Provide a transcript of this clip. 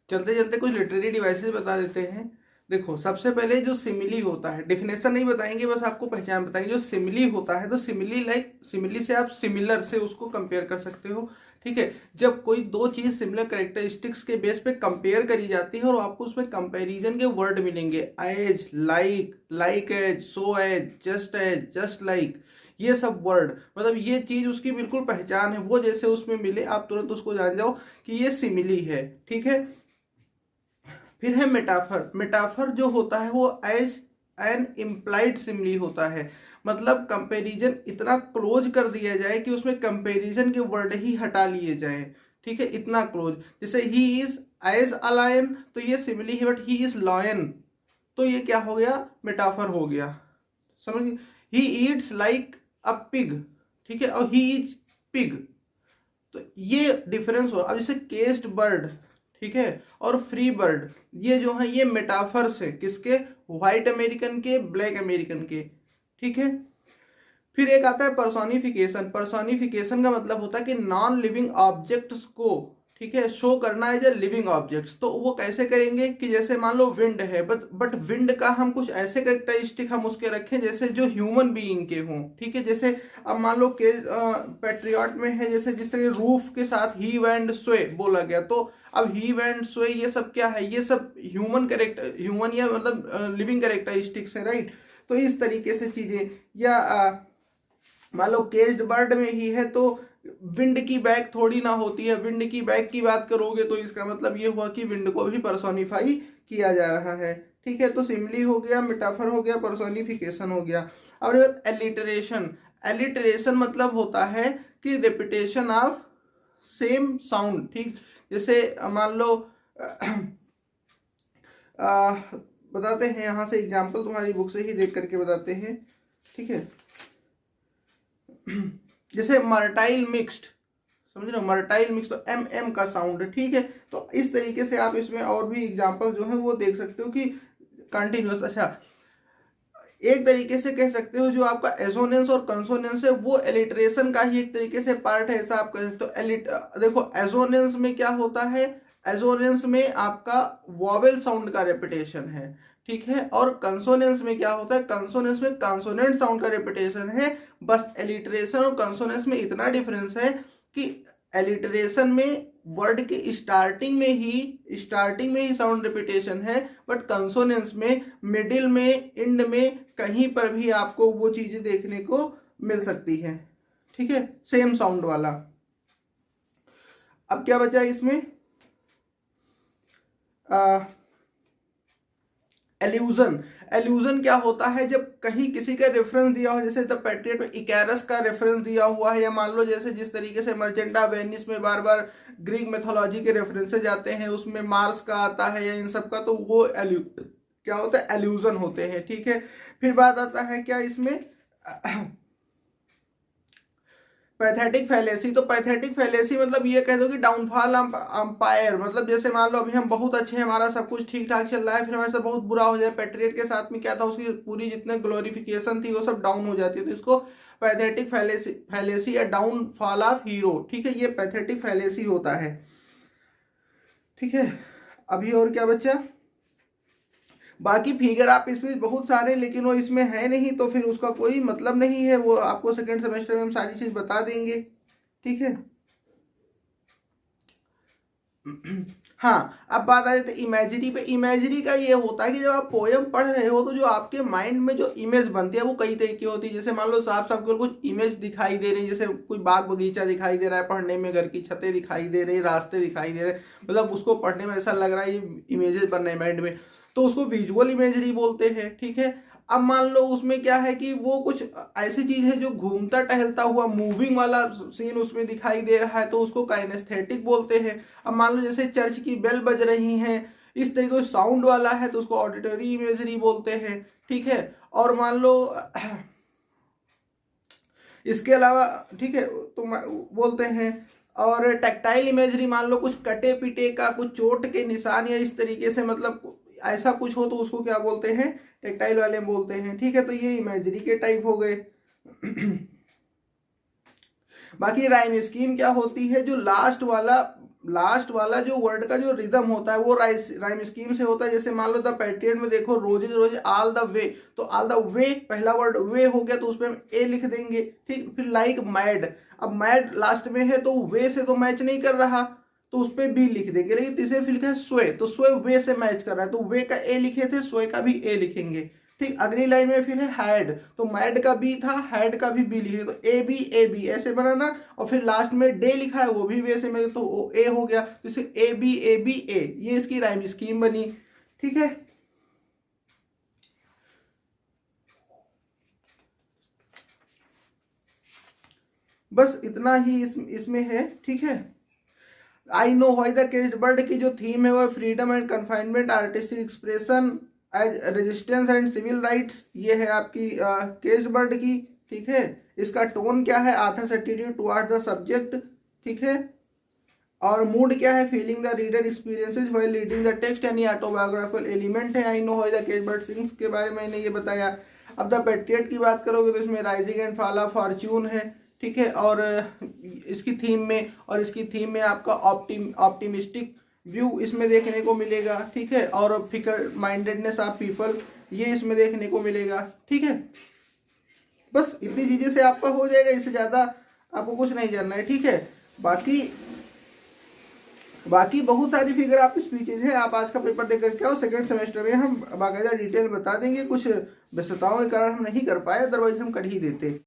चलते चलते कुछ लिटरेरी डिवाइसेस बता देते हैं। देखो, सबसे पहले जो सिमिली होता है, डेफिनेशन नहीं बताएंगे, बस आपको पहचान बताएंगे। जो सिमिली होता है, तो सिमिली सिमिली से आप सिमिलर से उसको कंपेयर कर सकते हो। ठीक है, जब कोई दो चीज सिमिलर कैरेक्टरिस्टिक्स के बेस पे कंपेयर करी जाती है और आपको उसमें कंपैरिजन के वर्ड मिलेंगे, as, like, like as, so as, just like, ये सब वर्ड, मतलब ये चीज उसकी बिल्कुल पहचान है, वो जैसे उसमें मिले आप तुरंत उसको जान जाओ कि ये सिमिली है। ठीक है, फिर है मेटाफर। मेटाफर जो होता है वो एज एन इम्प्लाइड सिमिली होता है, मतलब कंपैरिजन इतना क्लोज कर दिया जाए कि उसमें कंपैरिजन के वर्ड ही हटा लिए जाए। ठीक है, इतना क्लोज। जैसे ही इज एज अ लायन, तो ये सिमिली है, बट ही इज लॉयन, तो ये क्या हो गया, मेटाफर हो गया। समझ, he eats like a pig, ठीक है, और ही इज पिग, तो ये डिफरेंस हो। अब जैसे केस्ड बर्ड, ठीक है, और फ्री बर्ड, ये जो है ये मेटाफर्स है, किसके, व्हाइट अमेरिकन के, ब्लैक अमेरिकन के। ठीक है, फिर एक आता है पर्सोनिफिकेशन। पर्सोनिफिकेशन का मतलब होता है कि नॉन लिविंग ऑब्जेक्ट्स को, ठीक है, शो करना है एज लिविंग ऑब्जेक्ट्स। तो वो कैसे करेंगे कि जैसे मान लो विंड है, बट विंड का हम कुछ ऐसे कैरेक्टरिस्टिक हम उसके रखें जैसे जो ह्यूमन बीइंग के हों। ठीक है, जैसे अब मान लो के पैट्रियट में है, जैसे जिस तरह रूफ के साथ हीव एंड स्वे बोला गया, तो अब हीव एंड स्वे ये सब क्या है, ये सब ह्यूमन कैरेक्टर, ह्यूमन या मतलब लिविंग कैरेक्टरिस्टिक्स है, राइट। तो इस तरीके से चीजें, या मान लो केज्ड बर्ड में ही है तो विंड की बैक थोड़ी ना होती है, विंड की बैक की बात करोगे तो इसका मतलब ये हुआ कि विंड को भी पर्सोनिफाई किया जा रहा है। ठीक है, तो सिमिली हो गया, मेटाफर हो गया, पर्सोनिफिकेशन हो गया। और एलिटरेशन। एलिटरेशन मतलब होता है कि रिपीटेशन ऑफ सेम साउंड। ठीक, जैसे मान लो बताते हैं, यहां से एग्जांपल तुम्हारी बुक से ही देख करके बताते हैं। ठीक है, जैसे मर्टाइल मिक्स्ड, समझ रहे हो, मर्टाइल मिक्स, तो एम एम का साउंड है। ठीक है, तो इस तरीके से आप इसमें और भी एग्जांपल जो है वो देख सकते हो कि कंटिन्यूअस। अच्छा, एक तरीके से कह सकते हो जो आपका एसोनेंस और कंसोनेंस है वो एलिटरेशन का ही एक तरीके से पार्ट है, ऐसा आप कह सकते हो। देखो, एसोनेंस में क्या होता है, एसोनेंस में आपका वॉवेल साउंड का रेपिटेशन है। ठीक है, और कंसोनेंस में क्या होता है, कंसोनेंस में कंसोनेंट साउंड का रेपिटेशन है। बस एलिटरेशन और कंसोनेंस में इतना डिफरेंस है कि एलिटरेशन में वर्ड के स्टार्टिंग में ही साउंड रिपीटेशन है, बट कंसोनेंस में मिडिल में, एंड में, कहीं पर भी आपको वो चीजें देखने को मिल सकती है। ठीक है, सेम साउंड वाला। अब क्या बचा इसमें, एल्यूजन। एल्यूजन क्या होता है, जब कहीं किसी का रेफरेंस दिया हो, जैसे द पैट्रियट में इकैरस का रेफरेंस दिया हुआ है, या मान लो जैसे जिस तरीके से मर्चेंटा वेनिस में बार बार ग्रीक मैथोलॉजी के रेफरेंसेस जाते हैं, उसमें मार्स का आता है या इन सब का, तो वो क्या होता है, एल्यूजन होते हैं। ठीक है, फिर बात आता है क्या इसमें, पैथेटिक फैलेसी। तो पैथेटिक फैलेसी मतलब ये कह दो कि डाउनफॉल अंपायर, मतलब जैसे मान लो अभी हम बहुत अच्छे हैं, हमारा सब कुछ ठीक ठाक चल रहा है, फिर हमारे साथ बहुत बुरा हो जाए। पैट्रियट के साथ में क्या था, उसकी पूरी जितने ग्लोरिफिकेशन थी वो सब डाउन हो जाती है, तो इसको पैथेटिक फैलेसी या डाउनफॉल ऑफ हीरो। ठीक है, ये पैथेटिक फैलेसी होता है। ठीक है, अभी और क्या बच्चा, बाकी फिगर आप इसमें बहुत सारे, लेकिन वो इसमें है नहीं तो फिर उसका कोई मतलब नहीं है, वो आपको सेकंड सेमेस्टर में हम सारी चीज बता देंगे। ठीक है, हाँ, अब बात आ जाती है इमेजरी पे। इमेजरी का ये होता है कि जब आप पोयम पढ़ रहे हो तो जो आपके माइंड में जो इमेज बनती है वो कई तरीके की होती है। जैसे मान लो साफ साफ केवल कुछ इमेज दिखाई दे रही है, जैसे कोई बाग बगीचा दिखाई दे रहा है पढ़ने में, घर की छतें दिखाई दे रही, रास्ते दिखाई दे रहे, मतलब उसको पढ़ने में ऐसा लग रहा है ये इमेजेस बन रहे हैं माइंड में, तो उसको विजुअल इमेजरी बोलते हैं। ठीक है, अब मान लो उसमें क्या है कि वो कुछ ऐसी चीज है जो घूमता टहलता हुआ मूविंग वाला सीन उसमें दिखाई दे रहा है, तो उसको काइनेस्थेटिक बोलते हैं। अब मान लो जैसे चर्च की बेल बज रही है, इस तरीके से साउंड वाला है, तो उसको ऑडिटरी इमेजरी बोलते हैं। ठीक है, और मान लो इसके अलावा, ठीक है, तो बोलते हैं। और टैक्टाइल इमेजरी, मान लो कुछ कटे पिटे का, कुछ चोट के निशान या इस तरीके से, मतलब ऐसा कुछ हो तो उसको क्या बोलते हैं, टैक्टाइल वाले बोलते हैं। ठीक है, तो ये इमेजरी के टाइप हो गए। बाकी राइम स्कीम क्या होती है, जो लास्ट वाला लास्ट वाला जो वर्ड का जो रिदम होता है वो राइम स्कीम से होता है। जैसे मान लो द पैट्रियट में देखो roses rose all the way, तो ऑल द वे पहला वर्ड वे हो गया तो उस पर हम ए लिख देंगे। ठीक, फिर लाइक मैड, अब मैड लास्ट में है तो वे से तो मैच नहीं कर रहा तो उस पर बी लिख देंगे। लेकिन तीसरे फिर लिखा है स्वे, तो स्वे वे से मैच कर रहा है तो वे का ए लिखे थे, स्वे का भी ए लिखेंगे। ठीक, अगली लाइन में फिर है हैड, तो मैड का बी था, हैड का भी बी लिखे तो ए बी ऐसे बनाना। और फिर लास्ट में डे लिखा है वो भी वैसे में तो ए हो गया, तो इसे ए बी ए, ये इसकी राइम स्कीम बनी। ठीक है, बस इतना ही इसमें है। ठीक है, I know why the caged bird की जो थीम है वो freedom and confinement, artistic expression as resistance and civil rights, ये है आपकी केज्ड बर्ड की। ठीक है, इसका टोन क्या है, authors attitude towards the subject. ठीक है, और मूड क्या है, feeling the reader experiences while reading the text, यानी ऑटोबायोग्राफिकल एलिमेंट है। I know why the caged bird sings के बारे में मैंने ये बताया। अब द पैट्रियट की बात करोगे तो इसमें rising and fall of Fortune है। ठीक है, और इसकी थीम में आपका ऑप्टिमिस्टिक व्यू इसमें देखने को मिलेगा। ठीक है, और फिकर माइंडेडनेस ऑफ पीपल ये इसमें देखने को मिलेगा। ठीक है, बस इतनी चीजें से आपका हो जाएगा, इससे ज्यादा आपको कुछ नहीं जानना है। ठीक है, बाकी बहुत सारी फिगर आप स्पीचेज है, आप आज का पेपर देकर के आओ। सेकंड सेमेस्टर में हम बाकायदा डिटेल बता देंगे, कुछ व्यस्तताओं के कारण हम नहीं कर पाए, अदरवाइज हम कर ही देते।